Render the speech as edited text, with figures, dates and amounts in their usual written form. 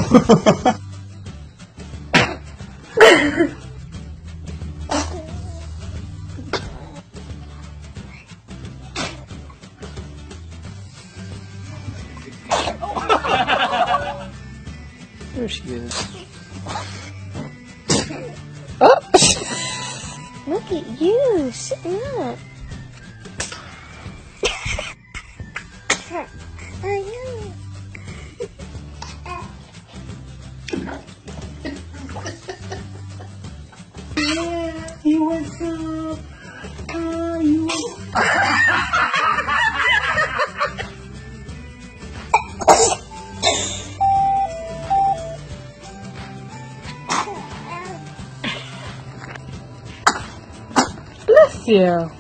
There she is. Oh! Look at you, sitting up. You want some? You want... Bless you.